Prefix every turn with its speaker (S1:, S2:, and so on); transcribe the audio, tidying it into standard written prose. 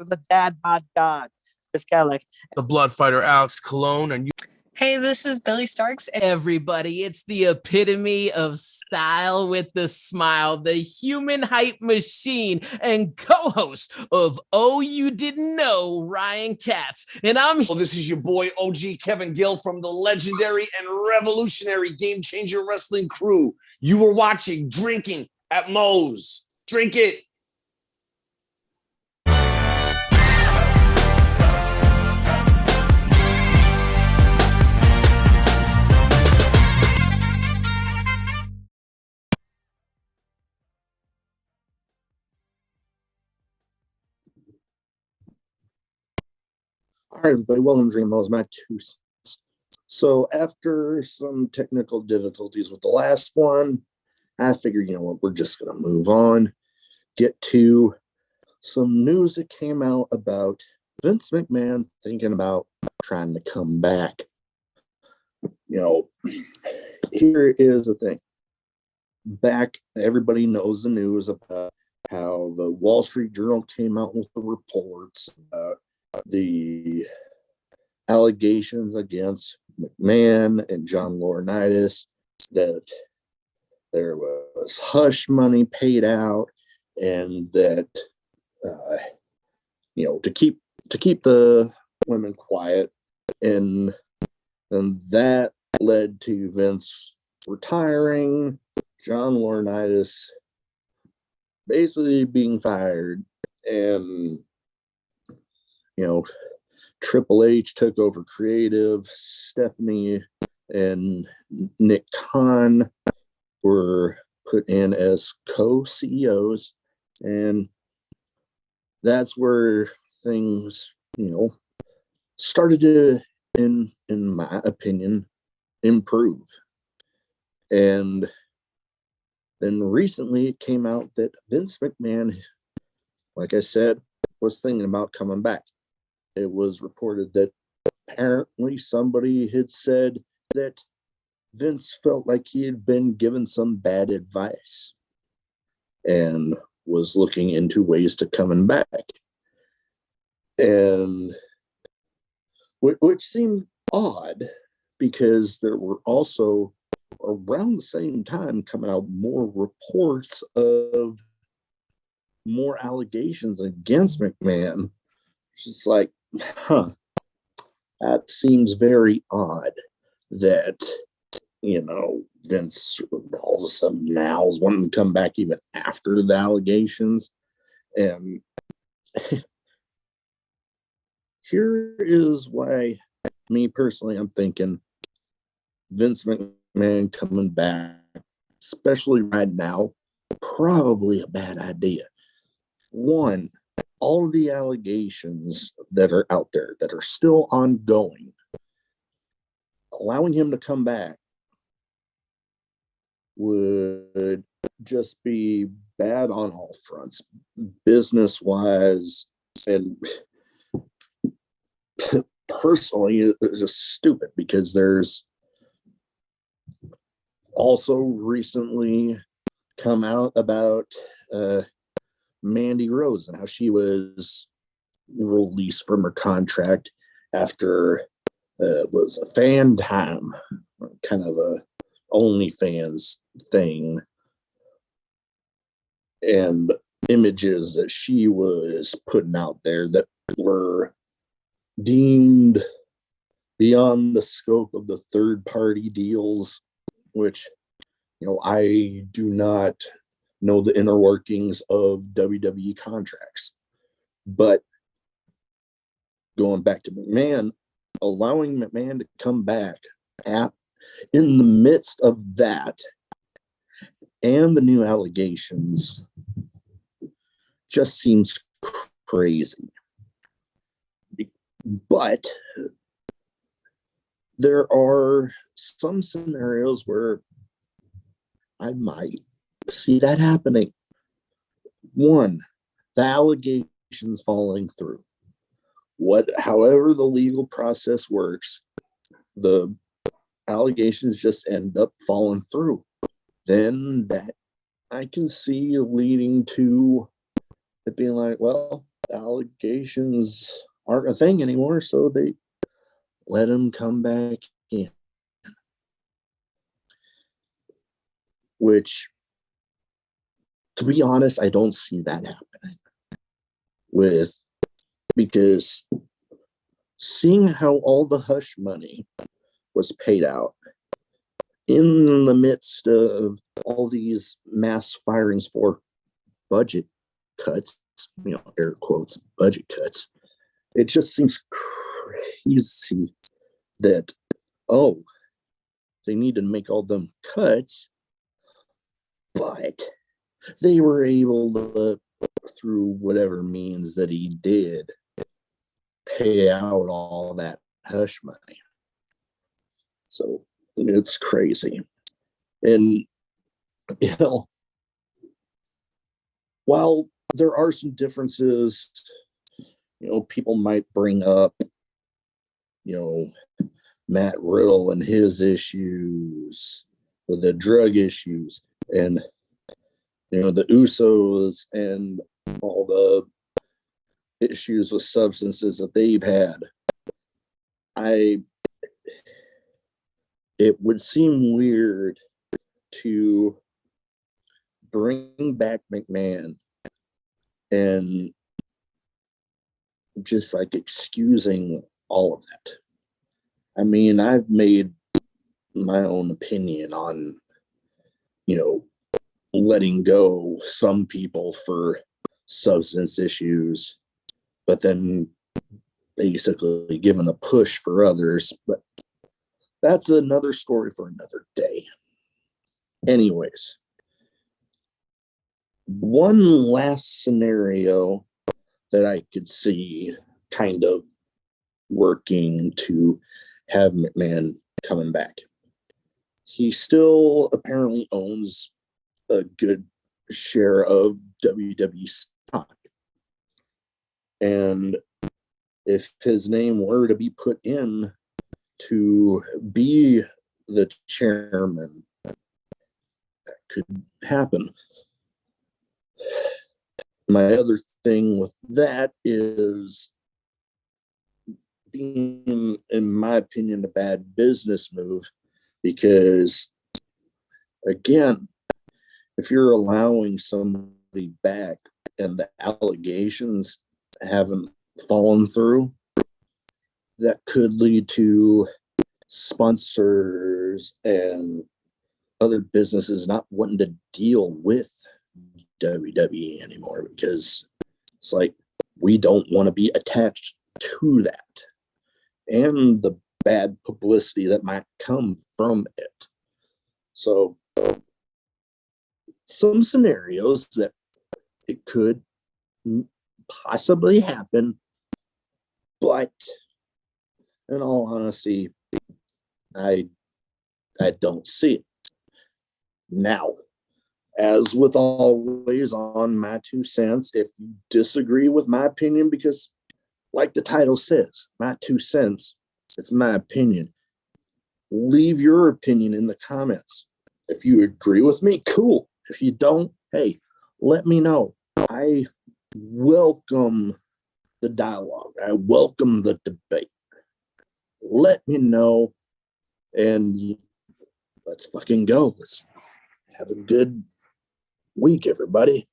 S1: with a dad bod god. Just kind of like
S2: the blood fighter Alex Cologne, and you.
S3: Hey, this is Billy Starks.
S4: Everybody, it's the epitome of style with the smile, the human hype machine, and co-host of Oh You Didn't Know, Ryan Katz. And
S2: Well, this is your boy OG Kevin Gill from the legendary and revolutionary Game Changer Wrestling crew. You were watching Drinking at Moe's. Drink it.
S5: All right, everybody, welcome to Dream. That was my 2 cents. So after some technical difficulties with the last one, I figured, you know what, we're just going to move on, get to some news that came out about Vince McMahon thinking about trying to come back. You know, here is the thing. Back, everybody knows the news about how the Wall Street Journal came out with the reports about the allegations against McMahon and John Laurinaitis that there was hush money paid out, and that you know, to keep the women quiet, and that led to Vince retiring, John Laurinaitis basically being fired, and you know, Triple H took over creative. Stephanie and Nick Khan were put in as co-CEOs, and that's where things, you know, started to, in my opinion, improve. And then recently it came out that Vince McMahon, like I said, was thinking about coming back. It was reported that apparently somebody had said that Vince felt like he had been given some bad advice and was looking into ways to coming back. And which seemed odd, because there were also around the same time coming out more reports of more allegations against McMahon. It's just like, that seems very odd that, you know, Vince all of a sudden now is wanting to come back even after the allegations. And here is why, me personally, I'm thinking Vince McMahon coming back, especially right now, probably a bad idea. One, all of the allegations that are out there that are still ongoing, allowing him to come back would just be bad on all fronts, business-wise, and personally, it's just stupid, because there's also recently come out about Mandy Rose and how she was released from her contract after was a fan time, kind of a OnlyFans thing, and images that she was putting out there that were deemed beyond the scope of the third-party deals, which, you know, I do not know the inner workings of WWE contracts. But going back to McMahon, allowing McMahon to come back in the midst of that and the new allegations just seems crazy. But there are some scenarios where I might see that happening. One, the allegations falling through. However the legal process works, the allegations just end up falling through. Then that I can see leading to it being like, well, allegations aren't a thing anymore, so they let him come back in. Which, to be honest, I don't see that happening. Because seeing how all the hush money was paid out in the midst of all these mass firings for budget cuts, air quotes, budget cuts, it just seems crazy that, they need to make all them cuts, but they were able to, through whatever means that he did, pay out all that hush money. So it's crazy. And, while there are some differences, people might bring up, Matt Riddle and his issues, with the drug issues, and, the Usos and all the issues with substances that they've had. It would seem weird to bring back McMahon and just like excusing all of that. I mean, I've made my own opinion on, letting go some people for substance issues, but then basically giving a push for others. But that's another story for another day. Anyways, one last scenario that I could see kind of working to have McMahon coming back. He still apparently owns a good share of WWE stock. And if his name were to be put in to be the chairman, that could happen. My other thing with that is being, in my opinion, a bad business move, because, again, if you're allowing somebody back and the allegations haven't fallen through, that could lead to sponsors and other businesses not wanting to deal with WWE anymore, because it's like, we don't want to be attached to that and the bad publicity that might come from it. So some scenarios that it could possibly happen, but in all honesty, I don't see it. Now, as with always on my 2 cents, if you disagree with my opinion, because like the title says, my 2 cents, it's my opinion, leave your opinion in the comments. If you agree with me, cool. If you don't, hey, let me know. I welcome the dialogue. I welcome the debate. Let me know, and let's fucking go. Let's have a good week, everybody.